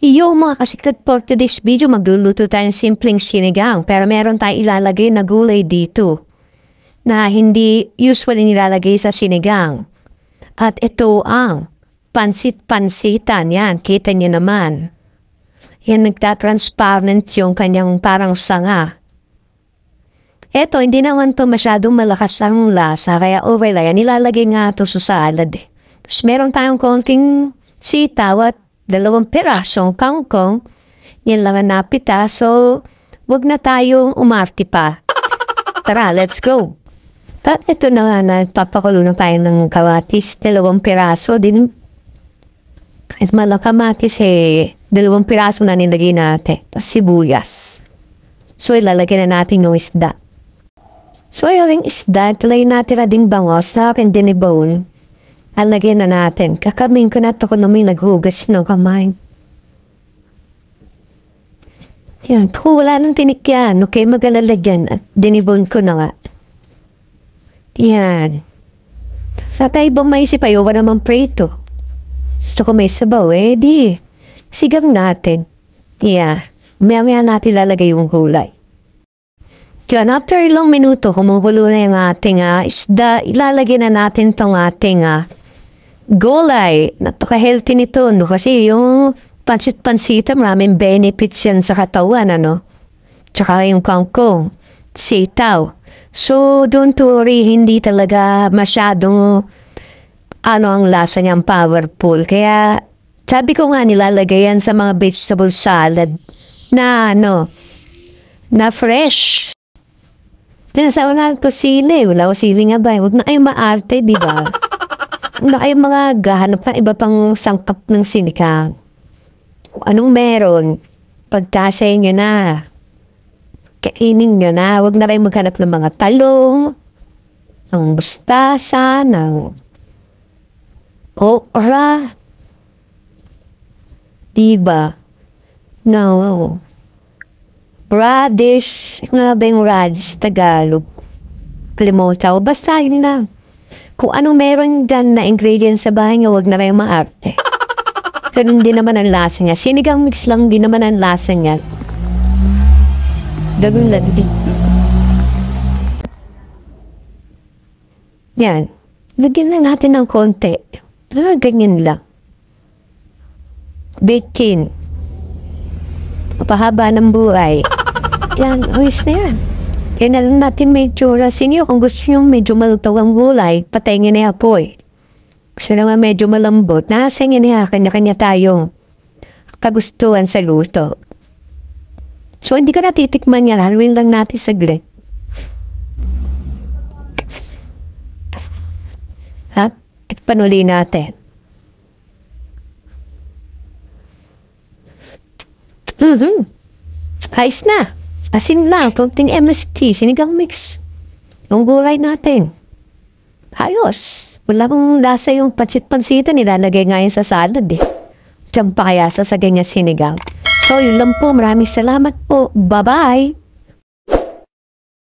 Iyo mga kasiklat for today's video, magluluto tayo ng simpleng sinigang pero meron tayong ilalagay na gulay dito na hindi usually nilalagay sa sinigang. At ito ang pansit-pansitan. Yan, kita niyo naman. Yan, nagtatransparent yung kanyang parang sanga. Eto, hindi naman to masyadong malakas ang lasa kaya okay lang. Yan, nilalagay nga to sa salad. Tapos meron tayong konting sitaw at 2 pirasong kangkong, yan lang ang napita, so wag na tayo umarte pa. Tara, let's go! At ito na nga, nagpapakulo na tayo ng kamatis, 2 piraso din. Kahit malakamatis 2 piraso na nilagay natin, tapos sibuyas. So ilalagay na natin yung isda. So yung isda, talay natin na ding bangos na akin dinibone. Alagyan na natin. Kakamin ko na ito kung namin naghugas ng kamay. Yan. Kung wala nang tinik yan, okay, magalalagyan. At dinibon ko na nga. Yan. Sa tayo bang maisip ayaw, wala naman prito. Gusto ko may sabaw, di. Sigang natin. Yeah. Maya-maya natin lalagay yung gulay. Yan, after ilang minuto, kumukulo na yung ating isda, ilalagay na natin itong ating gulay. Napaka-healthy nito, no? Kasi yung pansit-pansita, maraming benefits yan sa katawan, ano? Tsaka yung kangkong, sitaw. So, don't worry, hindi talaga masyadong ang lasa niyang powerful. Kaya, sabi ko nga, nilalagay yan sa mga vegetable salad na, na fresh. Tinasawanan ko sili. Wala ko sili nga ba? Huwag na kayong maarte, di ba? Huwag na kayong mga gahanap na iba pang sangkap ng sinigang. Kung anong meron, pagkasay nyo na. Kainin nyo na. Huwag na kayong maghanap ng mga talong, ng mustasa, ng okra. Di ba? No. Radish. Ano na ba yung radish? Tagalog. Kalimutan ko. Basta yun na. Kung anong meron dyan na ingredients sa bahay nyo, huwag na rin maarte. Ganun din naman ang lasa niya. Sinigang mix lang din naman ang lasa niya. Ganun lang din. Yan. Lagyan lang natin ng konti. Ganyan lang. Baking. Pahaba ng buhay. Yan, ayos na yan. Kaya na lang natin medyo rasin nyo. Kung gusto nyo medyo malutaw ang gulay, patay nyo na apoy. Gusto naman medyo malambot. Nasa nyo na kanya-kanya tayong kagustuhan sa luto. So, hindi ka natitikman yan. Haluin lang natin saglit. Ha? Tikpan uli natin. Ayos na. Asin lang, konting MSG, sinigang mix. Yung gulay natin. Ayos. Wala pong lasa yung pansit-pansita, nilalagay nga yun sa salad Diyan pa kaya sa ganyan sinigang. So, yun lang po. Maraming salamat po. Bye-bye!